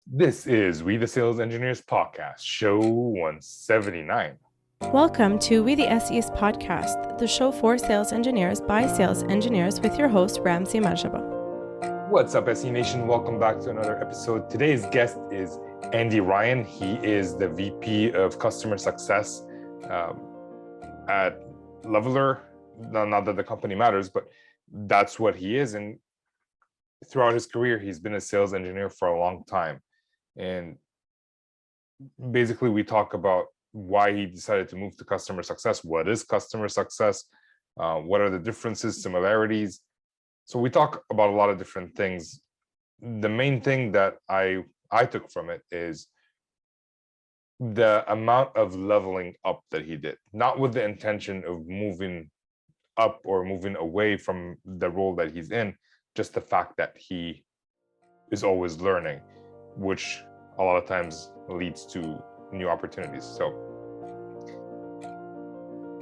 This is We the Sales Engineers Podcast, show 179. Welcome to We the SEs Podcast, the show for sales engineers by sales engineers with your host, Ramsey Majaba. What's up, SE Nation? Welcome back to another episode. Today's guest is Andy Ryan. He is the VP of Customer Success at Leveler. Not that the company matters, but that's what he is. And throughout his career, he's been a sales engineer for a long time. And basically, we talk about why he decided to move to customer success. What is customer success? What are the differences, similarities? So we talk about a lot of different things. The main thing that I took from it is the amount of leveling up that he did, not with the intention of moving up or moving away from the role that he's in, just the fact that he is always learning, which a lot of times leads to new opportunities. So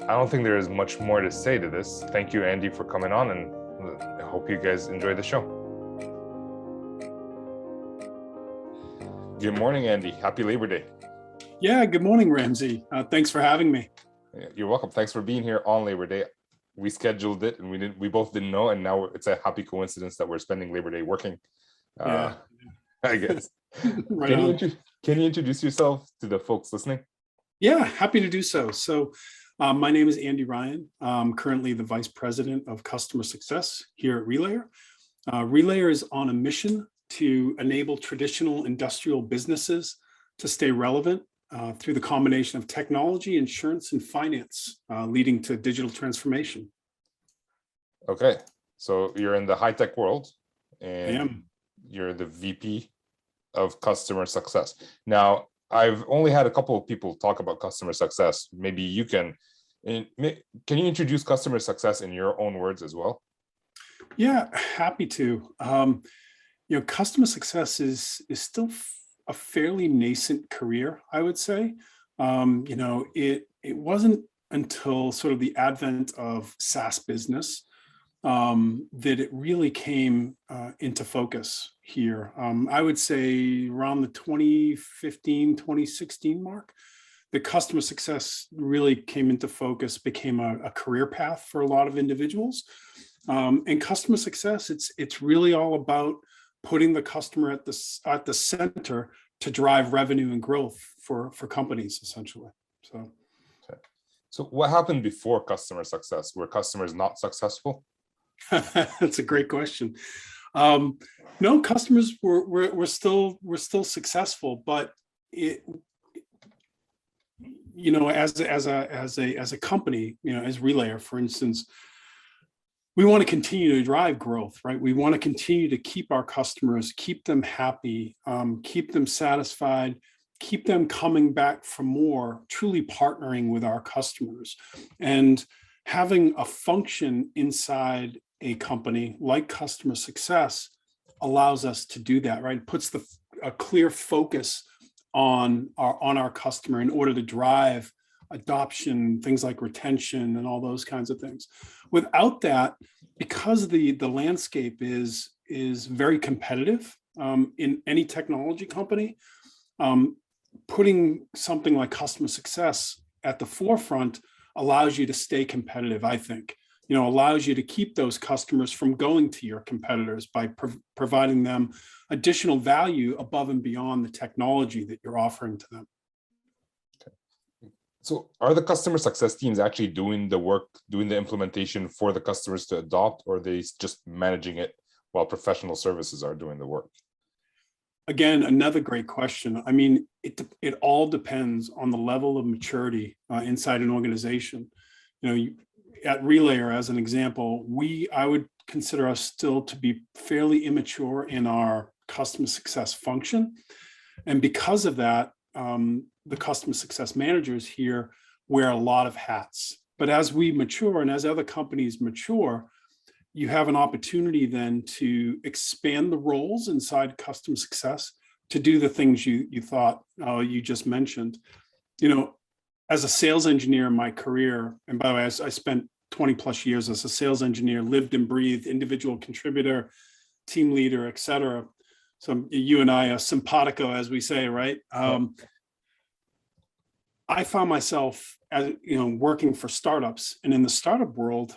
I don't think there is much more to say to this. Thank you, Andy, for coming on, and I hope you guys enjoy the show. Good morning, Andy. Happy Labor Day. Yeah, good morning, Ramsey. Thanks for having me. You're welcome. Thanks for being here on Labor Day. We scheduled it, and we both didn't know, and now it's a happy coincidence that we're spending Labor Day working. I guess. Right can you introduce yourself to the folks listening? Yeah, happy to do so. So my name is Andy Ryan. I'm currently the Vice President of Customer Success here at Relayer. Relayer is on a mission to enable traditional industrial businesses to stay relevant through the combination of technology, insurance, and finance, leading to digital transformation. Okay, so you're in the high-tech world, and I am. You're the VP of Customer Success. Now, I've only had a couple of people talk about customer success. Maybe you can you introduce customer success in your own words as well? Yeah, happy to. Customer success is still a fairly nascent career, I would say. It wasn't until sort of the advent of SaaS business that it really came into focus here. I would say around the 2015, 2016 mark, the customer success really came into focus, became a career path for a lot of individuals. And customer success, it's really all about putting the customer at the center to drive revenue and growth for companies, essentially. So what happened before customer success? Were customers not successful? That's a great question. No, customers were still successful, but as a company, as Relayer, for instance, we want to continue to drive growth, right? We want to continue to keep our customers, keep them happy, keep them satisfied, keep them coming back for more, truly partnering with our customers. And having a function inside a company like customer success allows us to do that, right? It puts a clear focus on our customer in order to drive adoption, things like retention and all those kinds of things. Without that, because the landscape is very competitive in any technology company, putting something like customer success at the forefront allows you to stay competitive, I think. Allows you to keep those customers from going to your competitors by providing them additional value above and beyond the technology that you're offering to them. So are the customer success teams actually doing the work, doing the implementation for the customers to adopt, or are they just managing it while professional services are doing the work? Again, another great question. I mean, it all depends on the level of maturity inside an organization. At Relayer, as an example, I would consider us still to be fairly immature in our customer success function. And because of that, the customer success managers here wear a lot of hats. But as we mature and as other companies mature, you have an opportunity then to expand the roles inside customer success to do the things you just mentioned. As a sales engineer in my career, and by the way, I spent 20 plus years as a sales engineer, lived and breathed individual contributor, team leader, et cetera. some, you and I are simpatico, as we say, right? I found myself, as working for startups, and in the startup world,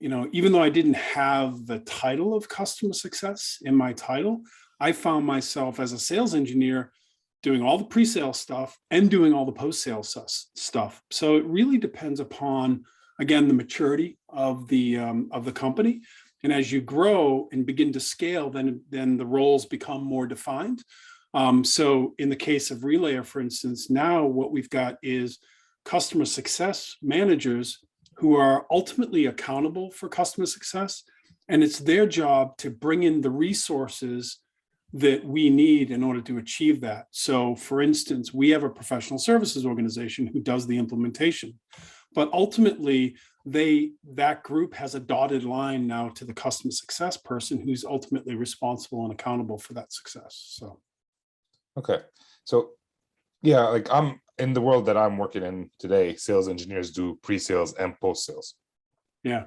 even though I didn't have the title of customer success in my title, I found myself as a sales engineer doing all the pre-sale stuff and doing all the post-sale stuff. So it really depends upon, again, the maturity of the company. And as you grow and begin to scale, then the roles become more defined. So in the case of Relayer, for instance, now what we've got is customer success managers who are ultimately accountable for customer success. And it's their job to bring in the resources that we need in order to achieve that. So for instance, we have a professional services organization who does the implementation, but ultimately that group has a dotted line now to the customer success person who's ultimately responsible and accountable for that success. So. Okay. So yeah, like I'm in the world that I'm working in today, sales engineers do pre-sales and post-sales. Yeah.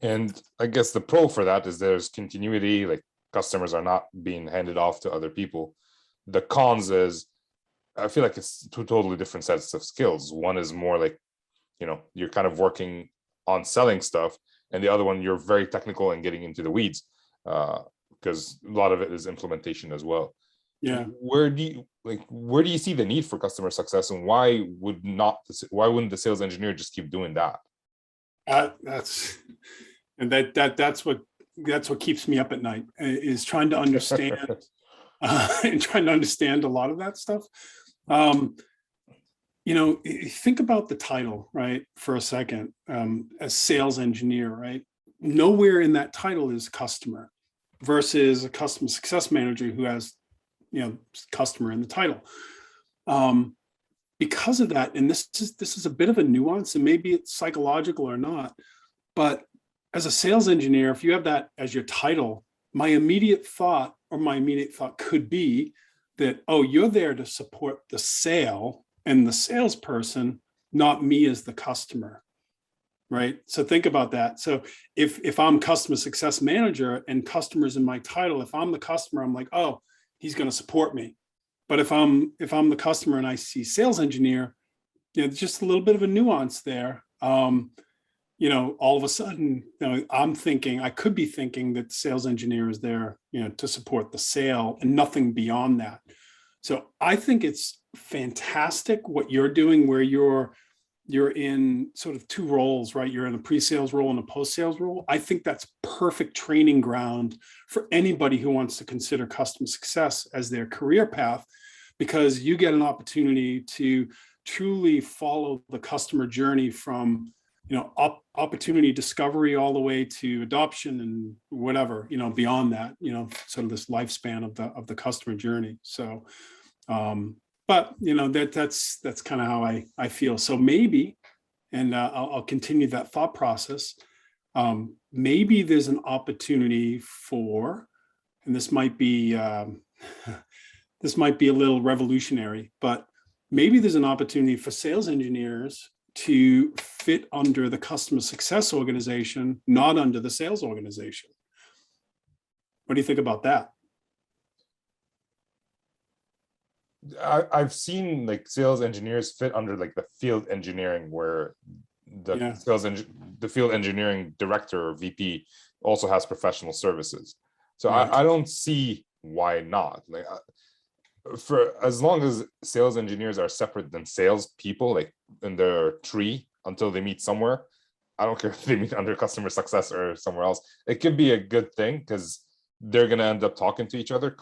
And I guess the pro for that is there's continuity, like customers are not being handed off to other people. The cons is I feel like it's two totally different sets of skills. One is more like, you're kind of working on selling stuff, and the other one, you're very technical and getting into the weeds, because a lot of it is implementation as well. Yeah. Where do you see the need for customer success, and why wouldn't the sales engineer just keep doing that? That's what keeps me up at night, is trying to understand and trying to understand a lot of that stuff. Think about the title, right, for a second, as sales engineer, right? Nowhere in that title is customer, versus a customer success manager who has, customer in the title. Because of that, and this is a bit of a nuance, and maybe it's psychological or not, but as a sales engineer, if you have that as your title, my immediate thought could be that, oh, you're there to support the sale and the salesperson, not me as the customer, right? So think about that. So if I'm customer success manager and customers in my title, if I'm the customer, I'm like, oh, he's going to support me. But if I'm the customer and I see sales engineer, just a little bit of a nuance there. All of a sudden, I could be thinking that the sales engineer is there, to support the sale and nothing beyond that. So I think it's fantastic what you're doing, where you're in sort of two roles, right? You're in a pre-sales role and a post-sales role. I think that's perfect training ground for anybody who wants to consider customer success as their career path, because you get an opportunity to truly follow the customer journey from opportunity discovery all the way to adoption and whatever, beyond that, sort of this lifespan of the customer journey. So, but that's kind of how I feel. So maybe, and I'll continue that thought process. Maybe there's an opportunity for, and this might be a little revolutionary, but maybe there's an opportunity for sales engineers to fit under the customer success organization, not under the sales organization. What do you think about that? I've seen like sales engineers fit under like the field engineering, where the field engineering director or VP also has professional services. So right. I don't see why not. Like, for as long as sales engineers are separate than sales people, like in their tree until they meet somewhere, I don't care if they meet under customer success or somewhere else. It could be a good thing, because they're going to end up talking to each other.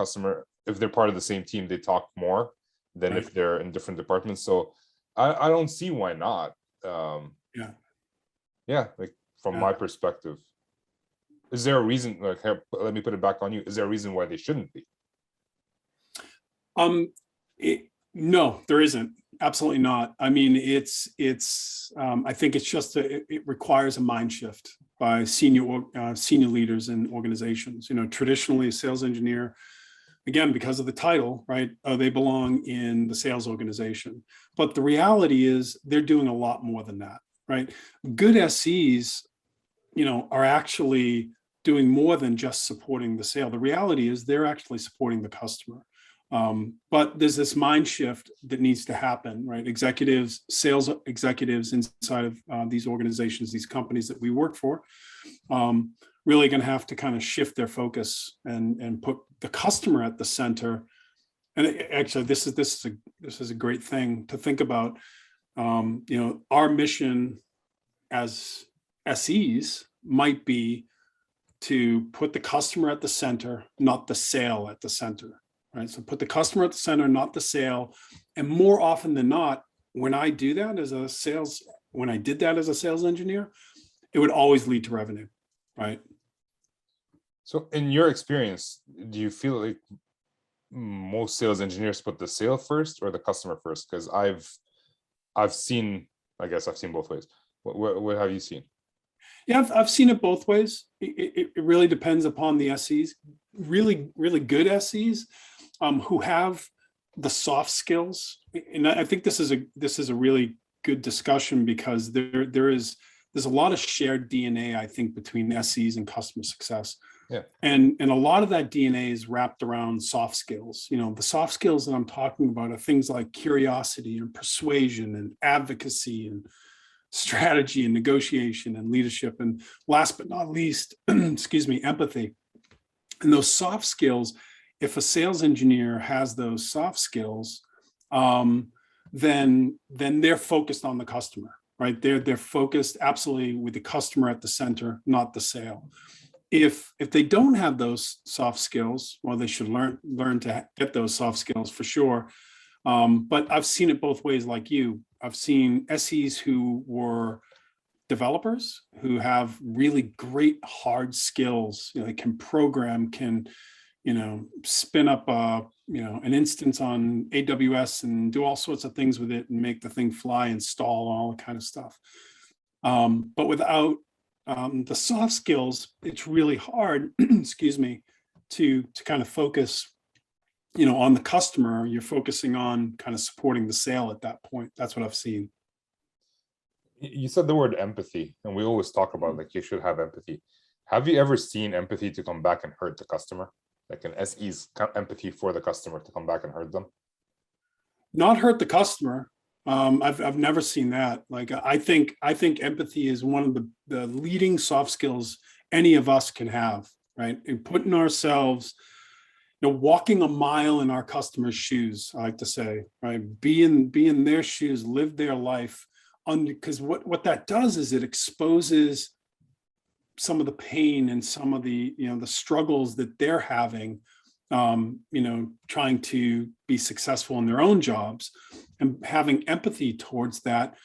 If they're part of the same team, they talk more than right. if they're in different departments. So I don't see why not. Like from my perspective, is there a reason, like, let me put it back on you. Is there a reason why they shouldn't be? No, there isn't. Absolutely not. I mean, it's I think it's just it requires a mind shift by senior leaders in organizations. Traditionally, a sales engineer, again, because of the title, right? They belong in the sales organization. But the reality is they're doing a lot more than that, right? Good SEs, are actually doing more than just supporting the sale. The reality is they're actually supporting the customer. But there's this mind shift that needs to happen, right? Executives, sales executives inside of these organizations, these companies that we work for, really going to have to kind of shift their focus and put the customer at the center. And actually, this is a great thing to think about. Our mission as SEs might be to put the customer at the center, not the sale at the center. Right. So put the customer at the center, not the sale. And more often than not, when I did that as a sales engineer, it would always lead to revenue. Right. So in your experience, do you feel like most sales engineers put the sale first or the customer first? Because I've seen both ways. What have you seen? Yeah, I've seen it both ways. It really depends upon the SEs. Really, really good SEs who have the soft skills, and I think this is a really good discussion because there's a lot of shared DNA, I think, between SEs and customer success. Yeah, and a lot of that DNA is wrapped around soft skills. The soft skills that I'm talking about are things like curiosity and persuasion and advocacy and strategy and negotiation and leadership, and last but not least, empathy. And those soft skills, if a sales engineer has those soft skills, then they're focused on the customer, right? They're focused absolutely with the customer at the center, not the sale. If they don't have those soft skills, well, they should learn to get those soft skills for sure. But I've seen it both ways, like you. I've seen SEs who were developers who have really great hard skills. They can program, can spin up an instance on AWS and do all sorts of things with it and make the thing fly, install, all that kind of stuff. But without the soft skills, it's really hard, to kind of focus, on the customer. You're focusing on kind of supporting the sale at that point. That's what I've seen. You said the word empathy, and we always talk about like you should have empathy. Have you ever seen empathy to come back and hurt the customer? Like an SE's empathy for the customer to come back and hurt them? Not hurt the customer. I've never seen that. Like I think empathy is one of the leading soft skills any of us can have, right? And putting ourselves, walking a mile in our customers' shoes, I like to say, right? Be in their shoes, live their life. Because what that does is it exposes some of the pain and some of the the struggles that they're having, trying to be successful in their own jobs, and having empathy towards that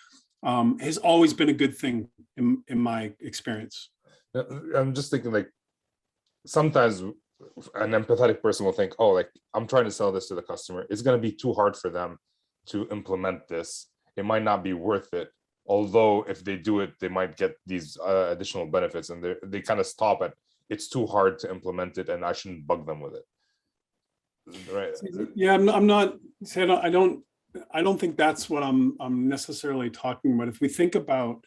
has always been a good thing in my experience. I'm just thinking, like, sometimes an empathetic person will think, oh, like, I'm trying to sell this to the customer. It's going to be too hard for them to implement this. It might not be worth it. Although if they do it, they might get these additional benefits, and they kind of stop at, it's too hard to implement it and I shouldn't bug them with it. Right. Yeah, I'm not saying, I don't think that's what I'm necessarily talking about. If we think about,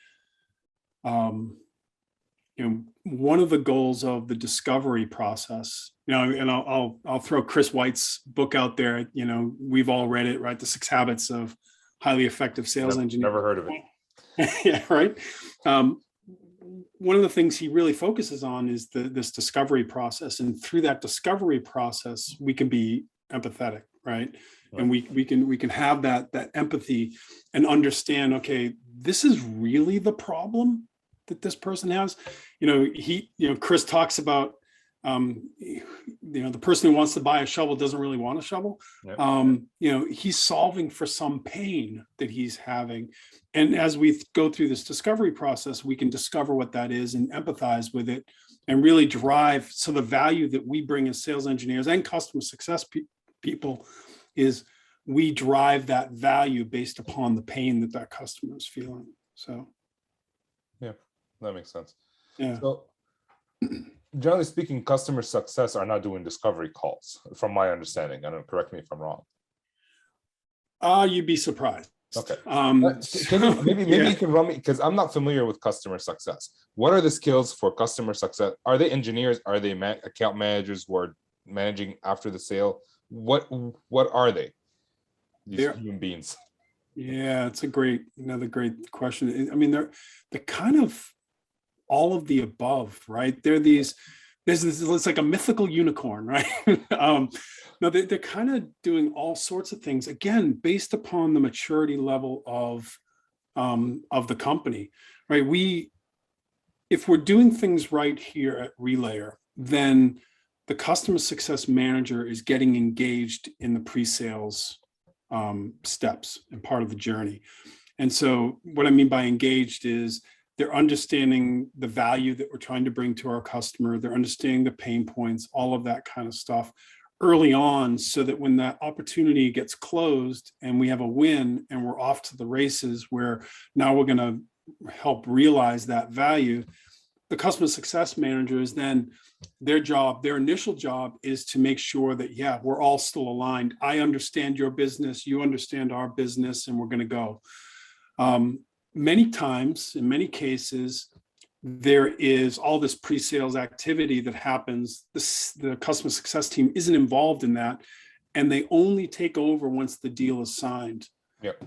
one of the goals of the discovery process, and I'll throw Chris White's book out there. We've all read it, right? The 6 Habits of Highly Effective Sales Engineers. Never heard of it. Yeah, right. One of the things he really focuses on is this discovery process, and through that discovery process, we can be empathetic, right? And we can have that empathy and understand, okay, this is really the problem that this person has. Chris talks about, the person who wants to buy a shovel doesn't really want a shovel. Yep. He's solving for some pain that he's having. And as we go through this discovery process, we can discover what that is and empathize with it and really drive. So the value that we bring as sales engineers and customer success people is we drive that value based upon the pain that customer is feeling. So. Yeah, that makes sense. Yeah. So, generally speaking, customer success are not doing discovery calls, from my understanding. I don't, correct me if I'm wrong. You'd be surprised. Okay. Can you, So, maybe yeah. you can run me, because I'm not familiar with customer success. What are the skills for customer success? Are they engineers? Are they account managers who are managing after the sale? What are they? These They're, human beings. yeah, it's another great question. I mean, they're kind of all of the above, right? There's this, it's like a mythical unicorn, right? No, they're kind of doing all sorts of things, again, based upon the maturity level of the company, right? If we're doing things right here at Relayer, then the customer success manager is getting engaged in the pre-sales steps and part of the journey. And so what I mean by engaged is they're understanding the value that we're trying to bring to our customer. They're understanding the pain points, all of that kind of stuff early on, so that when that opportunity gets closed and we have a win and we're off to the races, where now we're going to help realize that value, the customer success manager is then their initial job is to make sure that, yeah, we're all still aligned. I understand your business, you understand our business, and we're going to go. Many times, in many cases, there is all this pre-sales activity that happens. The customer success team isn't involved in that, and they only take over once the deal is signed. Yep.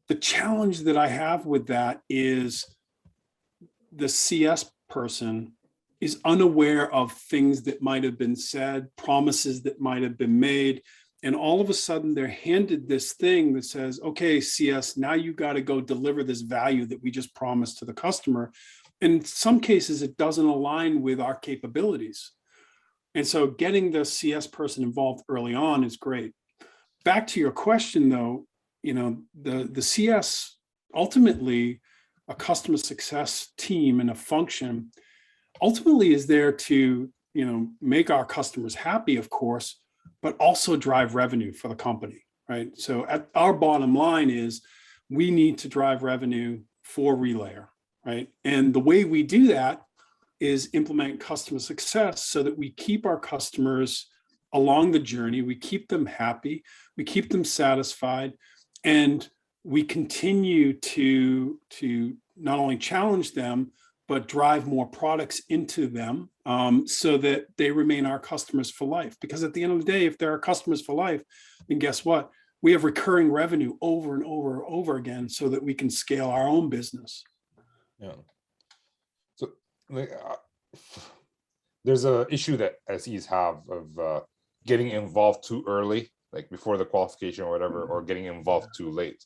The challenge that I have with that is the CS person is unaware of things that might have been said, promises that might have been made. And all of a sudden they're handed this thing that says, okay, CS, now you got to go deliver this value that we just promised to the customer. In some cases, it doesn't align with our capabilities. And so getting the CS person involved early on is great. Back to your question though, the CS, ultimately a customer success team and a function ultimately is there to, make our customers happy, of course, but also drive revenue for the company, right? So at our bottom line is we need to drive revenue for Relayer, right? And the way we do that is implement customer success so that we keep our customers along the journey, we keep them happy, we keep them satisfied, and we continue to not only challenge them, but drive more products into them so that they remain our customers for life. Because at the end of the day, if they're our customers for life, then guess what? We have recurring revenue over and over and over again so that we can scale our own business. Yeah. So there's a issue that SEs have of getting involved too early, like before the qualification or whatever, or getting involved too late.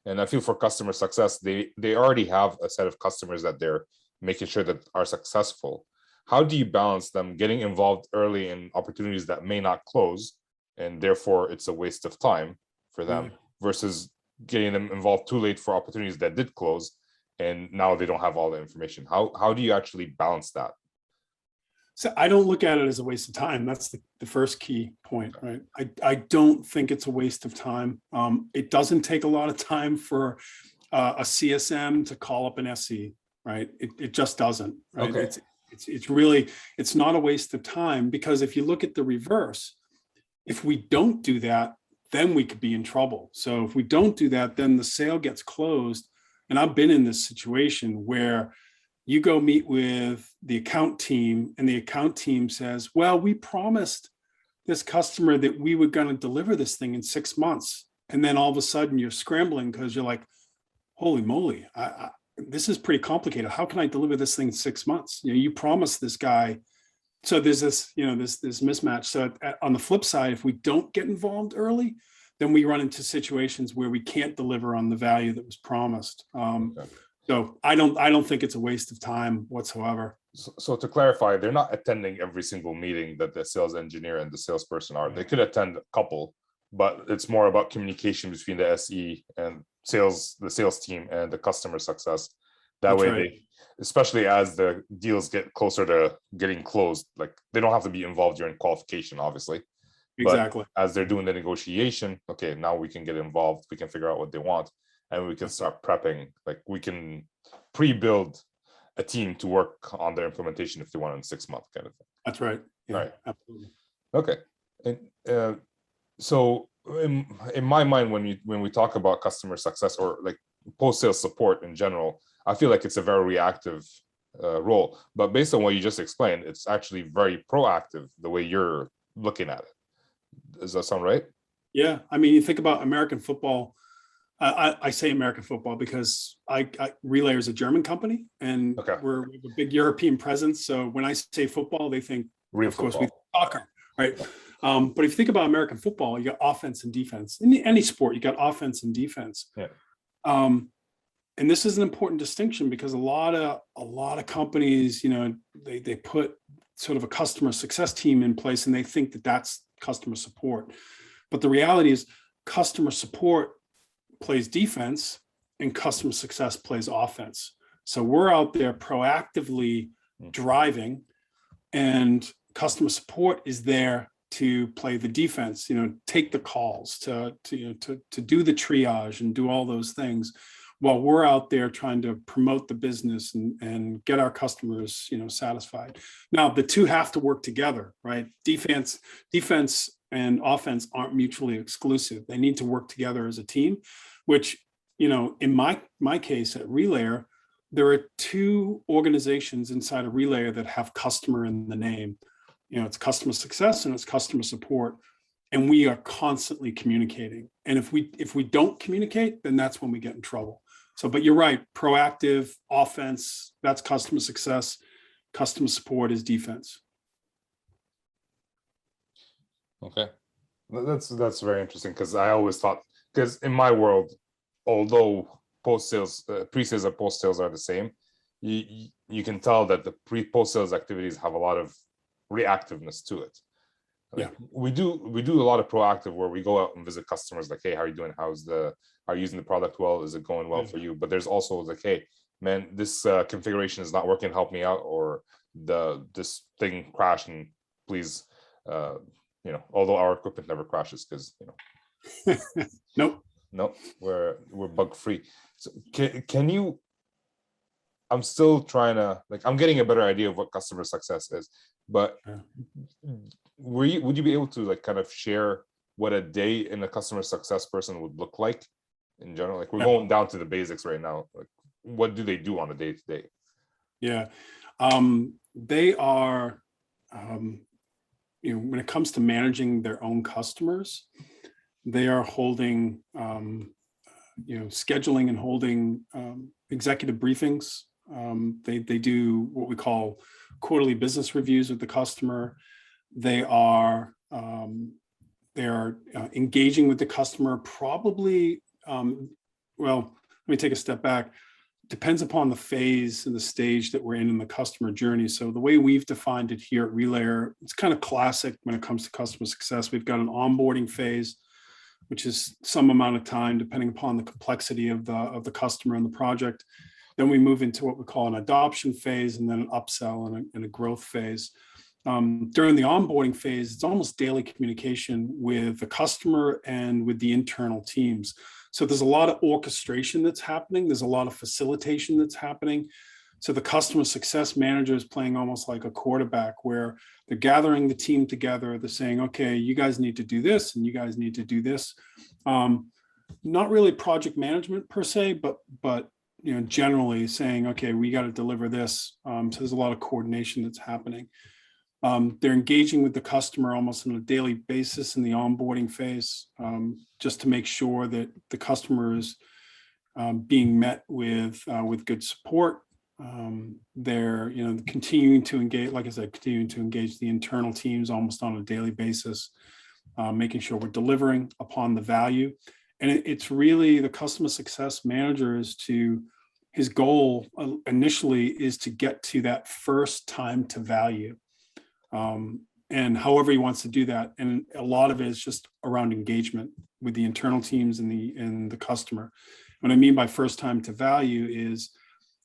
And I feel for customer success, they already have a set of customers that they're making sure that are successful. How do you balance them getting involved early in opportunities that may not close, and therefore it's a waste of time for them, versus getting them involved too late for opportunities that did close and now they don't have all the information? How do you actually balance that? So I don't look at it as a waste of time. That's the first key point, right? I don't think it's a waste of time. It doesn't take a lot of time for a CSM to call up an SE, right? It just doesn't, right? Okay. It's not a waste of time, because if you look at the reverse, if we don't do that, then we could be in trouble. So if we don't do that, then the sale gets closed. And I've been in this situation where you go meet with the account team and the account team says, well, we promised this customer that we were going to deliver this thing in 6 months. And then all of a sudden you're scrambling because you're like, holy moly, this is pretty complicated. How can I deliver this thing in 6 months? You promised this guy. So there's this, this mismatch. So on the flip side, if we don't get involved early, then we run into situations where we can't deliver on the value that was promised. So I don't think it's a waste of time whatsoever. So to clarify, they're not attending every single meeting that the sales engineer and the salesperson are. They could attend a couple, but it's more about communication between the SE and the sales team and the customer success. That way, right, especially as the deals get closer to getting closed, like they don't have to be involved during qualification, obviously. Exactly. But as they're doing the negotiation, okay, now we can get involved. We can figure out what they want, and we can start prepping. Like we can pre-build a team to work on their implementation if they want in 6 months, kind of thing. That's right. Yeah, right. Absolutely. Okay. And so in my mind, when we talk about customer success or like post-sales support in general, I feel like it's a very reactive role. But based on what you just explained, it's actually very proactive the way you're looking at it. Does that sound right? Yeah, I mean, you think about American football. I say American football because Relay is a German company, and Okay. we have a big European presence. So when I say football, they think, Real of course, we football. think soccer, right? But if you think about American football, you got offense and defense. In any sport, you got offense and defense. Yeah. And this is an important distinction because a lot of companies, you know, they put sort of a customer success team in place, and they think that that's customer support. But the reality is, customer support plays defense and customer success plays offense. So we're out there proactively driving, and customer support is there to play the defense, you know, take the calls, to do the triage and do all those things, while we're out there trying to promote the business and get our customers, you know, satisfied. Now, the two have to work together, right? Defense and offense aren't mutually exclusive. They need to work together as a team, which, you know, in my case at Relayer, there are two organizations inside of Relayer that have customer in the name. You know, it's customer success and it's customer support. And we are constantly communicating. And if we don't communicate, then that's when we get in trouble. So, but you're right, proactive offense, that's customer success. Customer support is defense. Okay, that's very interesting, because I always thought, because in my world, although post-sales, pre-sales and post-sales are the same, you can tell that the post-sales activities have a lot of reactiveness to it. Like, Yeah, we do a lot of proactive where we go out and visit customers, like, hey, how are you doing? Are you using the product well? Is it going well for you? But there's also like, hey, man, this configuration is not working. Help me out, or this thing crashed, and please, you know, although our equipment never crashes, because, you know, nope. we're bug free. So can you? I'm still trying to, like, I'm getting a better idea of what customer success is, but would you be able to, like, kind of share what a day in a customer success person would look like in general? Like, we're going down to the basics right now. Like, what do they do on a day to day? Yeah, they are, you know, when it comes to managing their own customers, they are holding, you know, scheduling and holding executive briefings. They do what we call quarterly business reviews with the customer. They are engaging with the customer, probably, well, let me take a step back. Depends upon the phase and the stage that we're in the customer journey. So the way we've defined it here at Relayer, it's kind of classic when it comes to customer success. We've got an onboarding phase, which is some amount of time depending upon the complexity of the customer and the project. Then we move into what we call an adoption phase, and then an upsell and a growth phase. During the onboarding phase, it's almost daily communication with the customer and with the internal teams. So there's a lot of orchestration that's happening. There's a lot of facilitation that's happening. So the customer success manager is playing almost like a quarterback, where they're gathering the team together. They're saying, okay, you guys need to do this and you guys need to do this. Not really project management per se, but you know, generally saying, okay, we got to deliver this. So there's a lot of coordination that's happening. They're engaging with the customer almost on a daily basis in the onboarding phase, just to make sure that the customer is being met with good support. They're, you know, continuing to engage, like I said, continuing to engage the internal teams almost on a daily basis, making sure we're delivering upon the value. And it's really the customer success manager his goal initially is to get to that first time to value. And however he wants to do that. And a lot of it is just around engagement with the internal teams and the customer. What I mean by first time to value is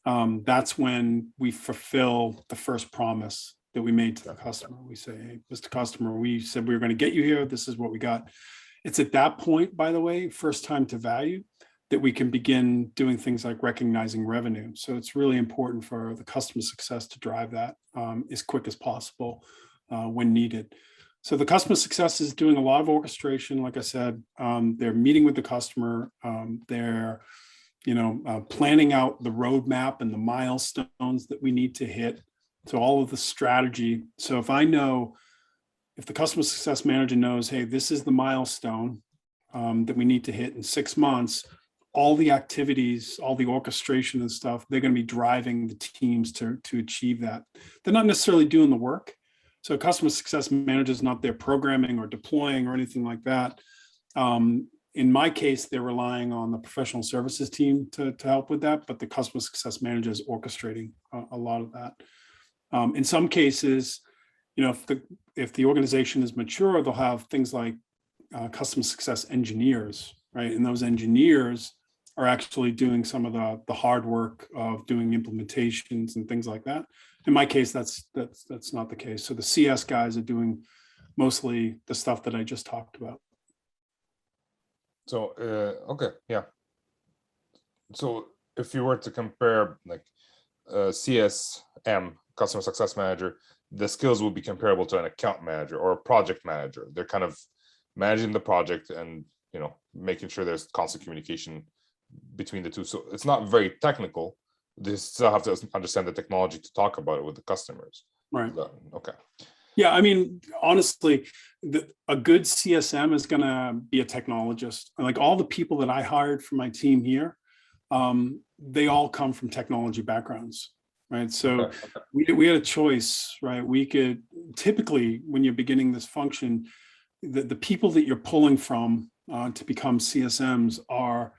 that's when we fulfill the first promise that we made to the customer. We say, hey, Mr. Customer, we said we were going to get you here. This is what we got. It's at that point, by the way, first time to value, that we can begin doing things like recognizing revenue. So it's really important for the customer success to drive that as quick as possible when needed. So the customer success is doing a lot of orchestration. Like I said, they're meeting with the customer. They're, planning out the roadmap and the milestones that we need to hit. So all of the strategy. So if the customer success manager knows, hey, this is the milestone that we need to hit in 6 months, all the activities, all the orchestration and stuff, they're going to be driving the teams to achieve that. They're not necessarily doing the work. So customer success manager is not there programming or deploying or anything like that. In my case, they're relying on the professional services team to help with that, but the customer success manager is orchestrating a lot of that. In some cases, if the organization is mature, they'll have things like customer success engineers, right? And those engineers are actually doing some of the hard work of doing implementations and things like that. In my case, that's not the case. So the CS guys are doing mostly the stuff that I just talked about. So okay, yeah. So if you were to compare like CSM, customer success manager, the skills would be comparable to an account manager or a project manager. They're kind of managing the project and making sure there's constant communication between the two. So it's not very technical. They still have to understand the technology to talk about it with the customers. Right. Okay. Yeah, I mean, honestly, a good CSM is going to be a technologist. Like all the people that I hired for my team here, they all come from technology backgrounds, right? So we had a choice, right? We could typically, when you're beginning this function, the people that you're pulling from to become CSMs are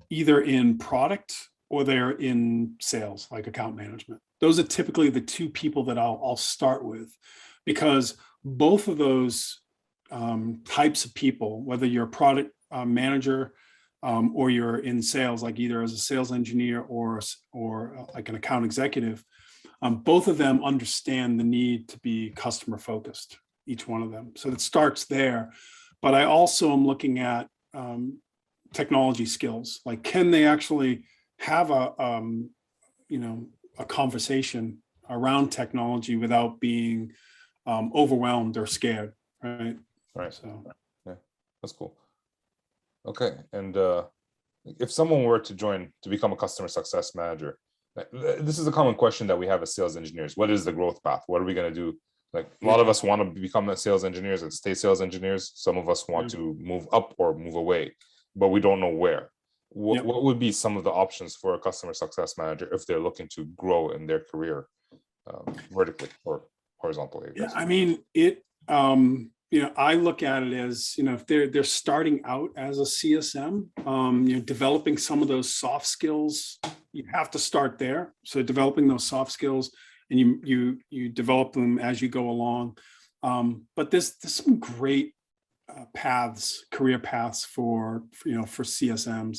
either in product or they're in sales, like account management. Those are typically the two people that I'll start with, because both of those types of people, whether you're a product manager or you're in sales, like either as a sales engineer or like an account executive, both of them understand the need to be customer focused, each one of them. So it starts there. But I also am looking at technology skills, like can they actually have a conversation around technology without being overwhelmed or scared, right? Right. So yeah, that's cool. Okay, and if someone were to become a customer success manager, this is a common question that we have as sales engineers. What is the growth path? What are we going to do? Like a lot of us want to become sales engineers and stay sales engineers. Some of us want to move up or move away, but we don't know where. What would be some of the options for a customer success manager if they're looking to grow in their career vertically or horizontally? yeah, I mean I look at it as if they're starting out as a CSM, developing some of those soft skills. You have to start there. So developing those soft skills, and you develop them as you go along. But there's some great career paths for CSMs.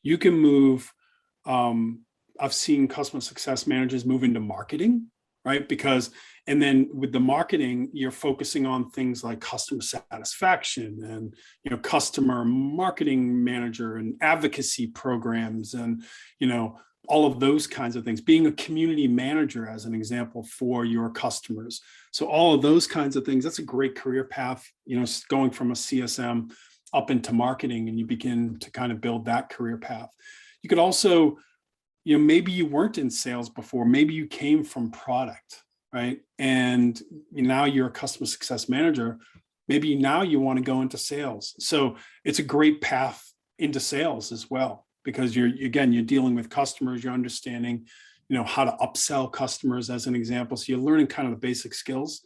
You can move. I've seen customer success managers move into marketing, right? And then with the marketing, you're focusing on things like customer satisfaction and customer marketing manager and advocacy programs and all of those kinds of things. Being a community manager, as an example, for your customers. So all of those kinds of things, that's a great career path, going from a CSM up into marketing, and you begin to kind of build that career path. You could also, maybe you weren't in sales before, maybe you came from product, right? And now you're a customer success manager. Maybe now you want to go into sales. So it's a great path into sales as well, because you're dealing with customers, you're understanding, how to upsell customers, as an example. So you're learning kind of the basic skills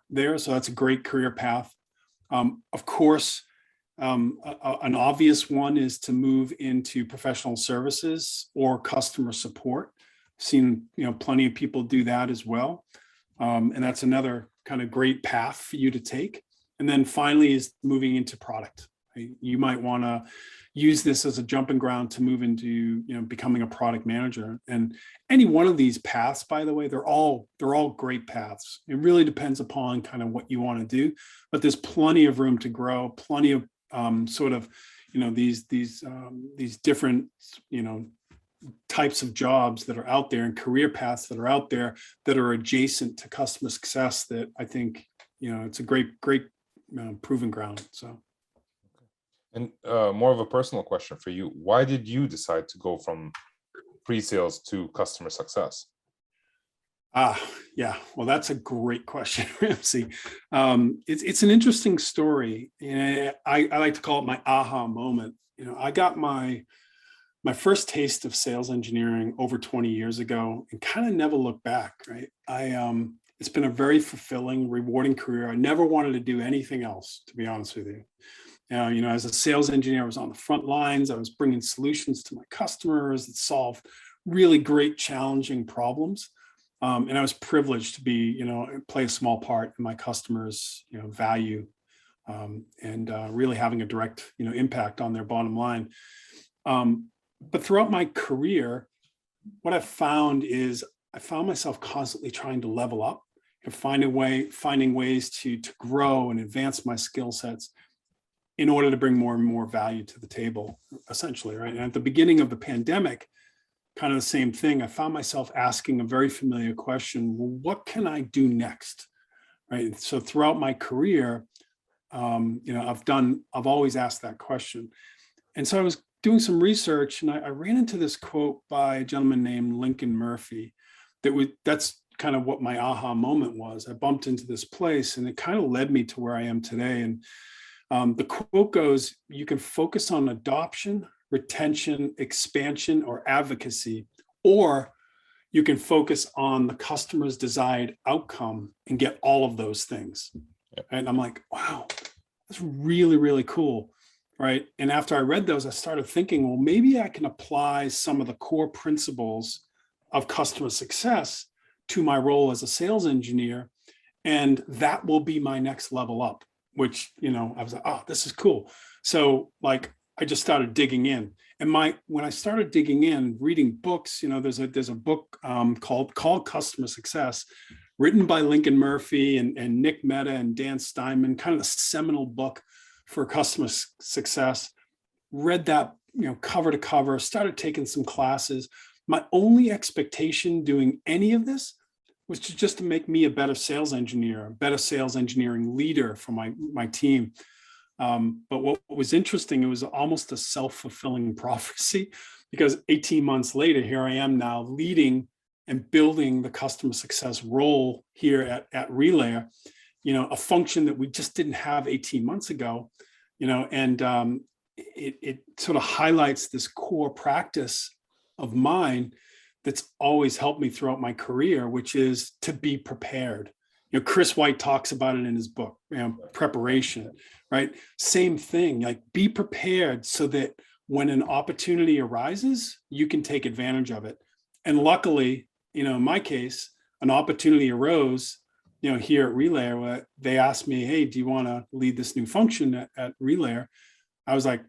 there. So that's a great career path. Of course, an obvious one is to move into professional services or customer support. I've seen, plenty of people do that as well. And that's another kind of great path for you to take. And then finally is moving into product. Right? You might want to use this as a jumping ground to move into, becoming a product manager. And any one of these paths, by the way, they're all great paths. It really depends upon kind of what you want to do, but there's plenty of room to grow, plenty of these different, types of jobs that are out there and career paths that are out there that are adjacent to customer success that I think, it's a great proven ground. So. And more of a personal question for you. Why did you decide to go from pre-sales to customer success? Yeah. Well, that's a great question, Ramsey. It's an interesting story, and I like to call it my aha moment. I got my first taste of sales engineering over 20 years ago, and kind of never looked back. Right? It's been a very fulfilling, rewarding career. I never wanted to do anything else, to be honest with you. As a sales engineer, I was on the front lines. I was bringing solutions to my customers that solved really great, challenging problems. And I was privileged to be, play a small part in my customers, value, and really having a direct, impact on their bottom line. But throughout my career, what I've found is I found myself constantly trying to level up and finding ways to grow and advance my skill sets in order to bring more and more value to the table, essentially, right? And at the beginning of the pandemic, kind of the same thing. I found myself asking a very familiar question: well, what can I do next? Right. So throughout my career, I've always asked that question. And so I was doing some research, and I ran into this quote by a gentleman named Lincoln Murphy. That's kind of what my aha moment was. I bumped into this place, and it kind of led me to where I am today. And the quote goes: you can focus on adoption, retention, expansion, or advocacy, or you can focus on the customer's desired outcome and get all of those things. Yep. And I'm like, wow, that's really, really cool. Right. And after I read those, I started thinking, well, maybe I can apply some of the core principles of customer success to my role as a sales engineer. And that will be my next level up, which, I was like, oh, this is cool. So I just started digging in. And when I started digging in, reading books, there's a book called Customer Success, written by Lincoln Murphy and Nick Mehta and Dan Steinman, kind of the seminal book for customer success. Read that, cover to cover, started taking some classes. My only expectation doing any of this was just to make me a better sales engineer, a better sales engineering leader for my team. But what was interesting, it was almost a self-fulfilling prophecy, because 18 months later, here I am now leading and building the customer success role here at Relayer, a function that we just didn't have 18 months ago, and it sort of highlights this core practice of mine that's always helped me throughout my career, which is to be prepared. Chris White talks about it in his book, preparation, right? Same thing, like be prepared so that when an opportunity arises, you can take advantage of it. And luckily, in my case, an opportunity arose, here at Relayer, where they asked me, hey, do you want to lead this new function at Relayer? I was like,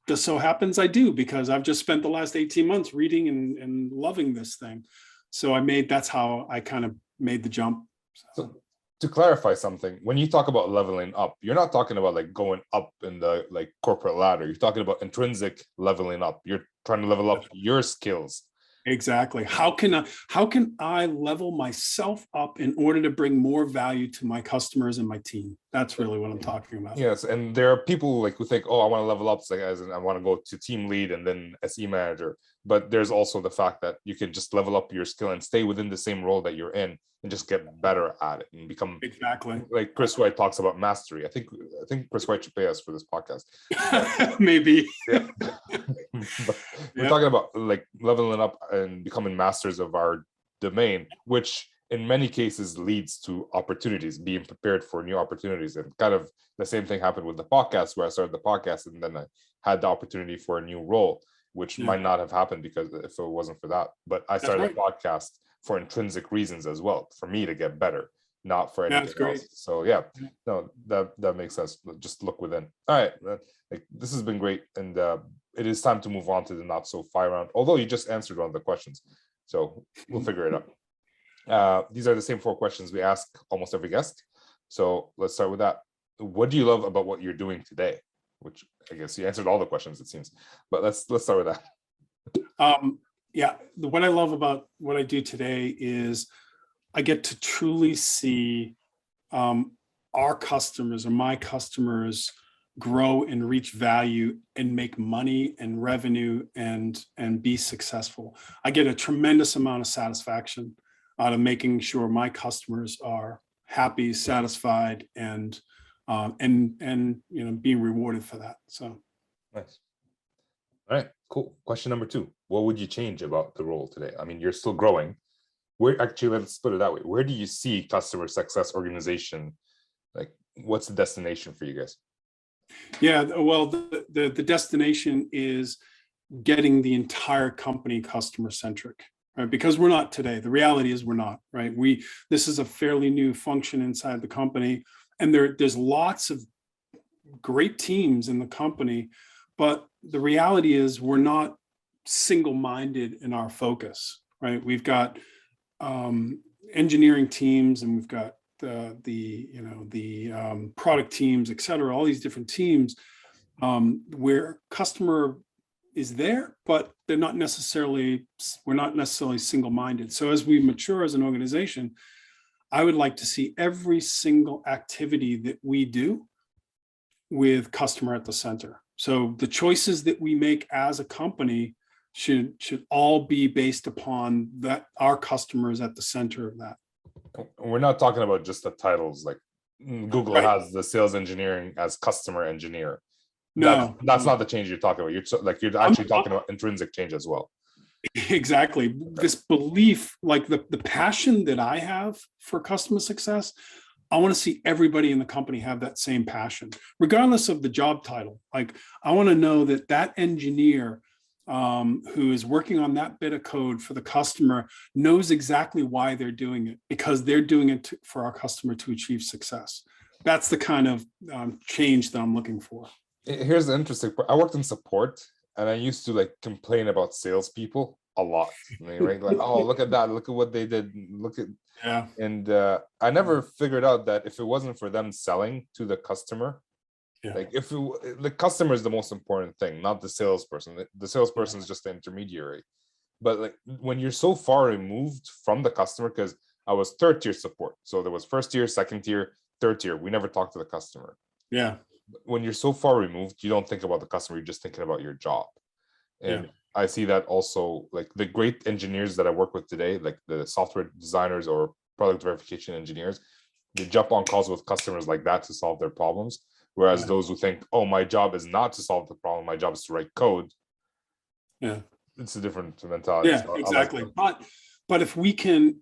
just so happens I do, because I've just spent the last 18 months reading and loving this thing. So that's how I kind of made the jump. So to clarify something, when you talk about leveling up, you're not talking about going up in the corporate ladder. You're talking about intrinsic leveling up. You're trying to level up your skills. Exactly. How can I level myself up in order to bring more value to my customers and my team? That's really what I'm talking about. Yes, and there are people who think, oh, I want to level up, as in I want to go to team lead and then SE manager. But there's also the fact that you can just level up your skill and stay within the same role that you're in and just get better at it and become exactly like Chris White talks about mastery. I think Chris White should pay us for this podcast. Maybe. Yeah. But we're talking about leveling up and becoming masters of our domain, which in many cases leads to opportunities, being prepared for new opportunities. And kind of the same thing happened with the podcast, where I started the podcast and then I had the opportunity for a new role, which might not have happened because if it wasn't for that. But I started a podcast for intrinsic reasons as well, for me to get better, not for anything else. So that makes sense. Just look within. All right, this has been great, and it is time to move on to the not so fire round. Although you just answered one of the questions, so we'll figure it out. These are the same 4 questions we ask almost every guest. So let's start with that. What do you love about what you're doing today? Which I guess you answered all the questions, it seems. But let's start with that. What I love about what I do today is I get to truly see our customers or my customers grow and reach value and make money and revenue and be successful. I get a tremendous amount of satisfaction out of making sure my customers are happy, satisfied, and being rewarded for that. So nice. All right, cool. Question number 2. What would you change about the role today? I mean, you're still growing. Let's put it that way. Where do you see customer success organization? Like, what's the destination for you guys? Yeah, well, the destination is getting the entire company customer centric, right? Because we're not today. The reality is we're not, right? This is a fairly new function inside the company, and there's lots of great teams in the company, but the reality is we're not single-minded in our focus, right? We've got engineering teams, and we've got the product teams, et cetera, all these different teams where customer is there, but we're not necessarily single-minded. So as we mature as an organization, I would like to see every single activity that we do with customer at the center. So the choices that we make as a company should all be based upon that our customers at the center of that. We're not talking about just the titles, like Google Right. has the sales engineering as customer engineer. No, that's not the change you're talking about. You're actually talking about intrinsic change as well. Exactly. This belief, like the passion that I have for customer success, I want to see everybody in the company have that same passion, regardless of the job title. Like, I want to know that engineer who is working on that bit of code for the customer knows exactly why they're doing it, because they're doing it for our customer to achieve success. That's the kind of change that I'm looking for. Here's the interesting part. I worked in support, and I used to like complain about salespeople a lot. Right? Like, oh, look at that! Look at what they did! Look at Yeah. And I never figured out that if it wasn't for them selling to the customer, like the customer is the most important thing, not the salesperson. The salesperson is just the intermediary. But like when you're so far removed from the customer, because I was 3rd-tier support, so there was 1st tier, 2nd tier, 3rd tier. We never talked to the customer. Yeah. When you're so far removed, you don't think about the customer. You're just thinking about your job. And I see that also, like the great engineers that I work with today, like the software designers or product verification engineers, they jump on calls with customers like that to solve their problems. Whereas those who think, oh, my job is not to solve the problem, my job is to write code. Yeah. It's a different mentality. Yeah, So exactly. But if we can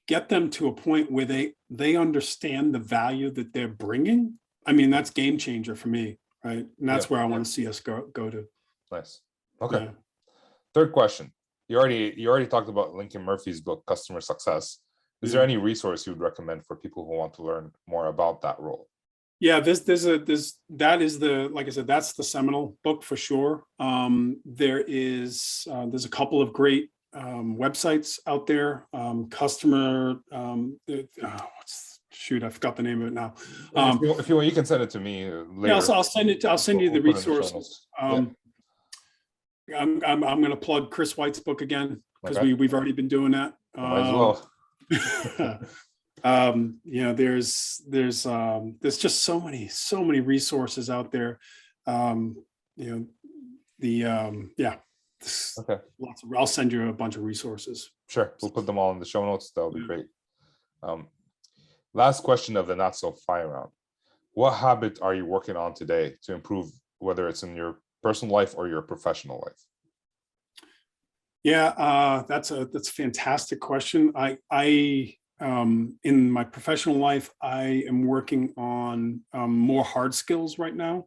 get them to a point where they understand the value that they're bringing, I mean, that's game changer for me, right? And that's where I want to see us go to. Nice. Okay. 3rd question. You already talked about Lincoln Murphy's book, Customer Success. Is there any resource you would recommend for people who want to learn more about that role? Yeah, that is like I said, that's the seminal book for sure. There's a couple of great websites out there. Customer, I forgot the name of it now. If you want, you can send it to me later. Yeah, I'll send you the resources. I'm going to plug Chris White's book again, because we've already been doing that. Might as well. There's just so many resources out there. I'll send you a bunch of resources. Sure, we'll put them all in the show notes. That'll be great. Last question of the not so fire round. What habit are you working on today to improve, whether it's in your personal life or your professional life? Yeah, that's a fantastic question. I in my professional life, I am working on more hard skills right now.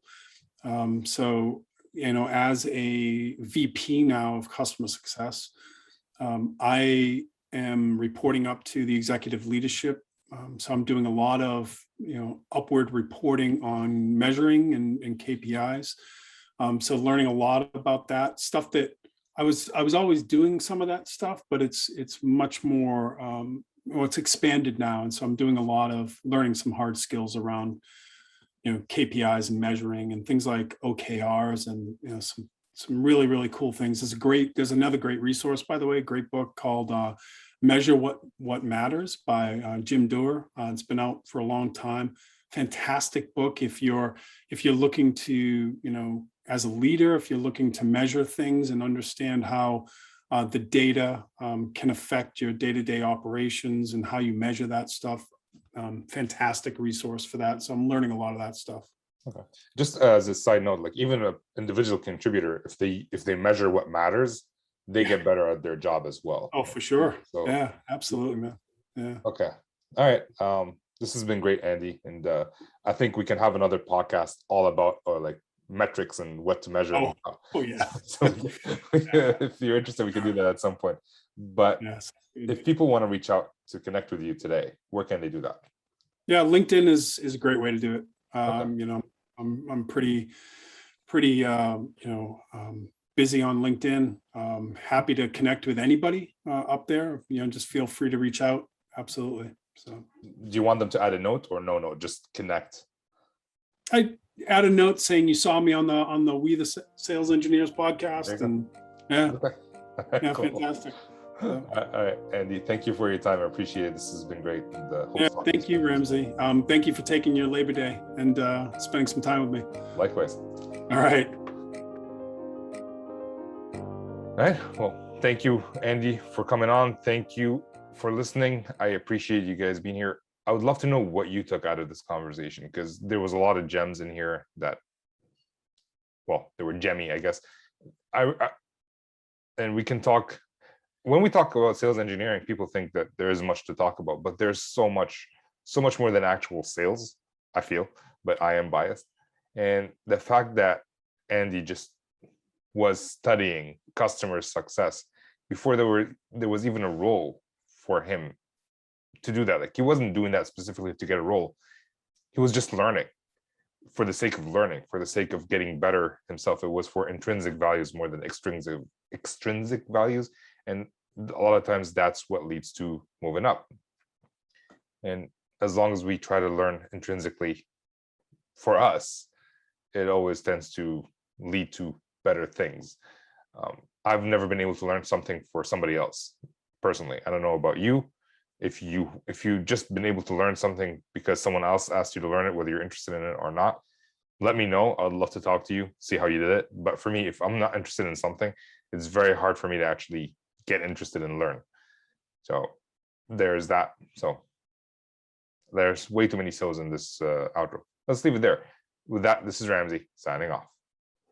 So, as a VP now of customer success, I am reporting up to the executive leadership. So I'm doing a lot of, upward reporting on measuring and KPIs. So learning a lot about that stuff that I was always doing some of that stuff, but it's much more, it's expanded now. And so I'm doing a lot of learning some hard skills around, KPIs and measuring and things like OKRs and, some really, really cool things. There's another great resource, by the way, great book called Measure What Matters by Jim Doerr. It's been out for a long time. Fantastic book if you're looking to, you know, as a leader, if you're looking to measure things and understand how the data can affect your day-to-day operations and how you measure that stuff. Fantastic resource for that. So I'm learning a lot of that stuff. Okay. Just as a side note, like even an individual contributor, if they measure what matters, they get better at their job as well. Oh, for sure. So, yeah, absolutely, man. Yeah. Okay. All right. This has been great, Andy. And I think we can have another podcast all about like metrics and what to measure. Oh yeah. So if you're interested, we can do that at some point. But yes. If people want to reach out to connect with you today, where can they do that? Yeah, LinkedIn is a great way to do it. Okay. You know, I'm pretty busy on LinkedIn. Happy to connect with anybody up there. You know, just feel free to reach out. Absolutely. So, do you want them to add a note or no, just connect? I add a note saying you saw me on the We the Sales Engineers podcast, and yeah, okay. Yeah, cool. Fantastic. All right, Andy, thank you for your time. I appreciate it. This has been great. And, thank you, Ramsey. Thank you for taking your Labor Day and spending some time with me. Likewise. All right. All right. Well, thank you, Andy, for coming on. Thank you for listening. I appreciate you guys being here. I would love to know what you took out of this conversation, because there was a lot of gems in here that, well, they were gemmy, I guess. And we can talk. When we talk about sales engineering, people think that there is much to talk about, but there's so much more than actual sales, I feel, but I am biased. And the fact that Andy just was studying customer success before there was even a role for him to do that. Like, he wasn't doing that specifically to get a role. He was just learning for the sake of learning, for the sake of getting better himself. It was for intrinsic values more than extrinsic values. And a lot of times that's what leads to moving up. And as long as we try to learn intrinsically for us, it always tends to lead to better things. I've never been able to learn something for somebody else personally. I don't know about you. If you just been able to learn something because someone else asked you to learn it, whether you're interested in it or not, let me know. I'd love to talk to you, see how you did it. But for me, if I'm not interested in something, it's very hard for me to actually get interested and learn. So there's that. So there's way too many so's in this outro. Let's leave it there. With that, this is Ramsey signing off.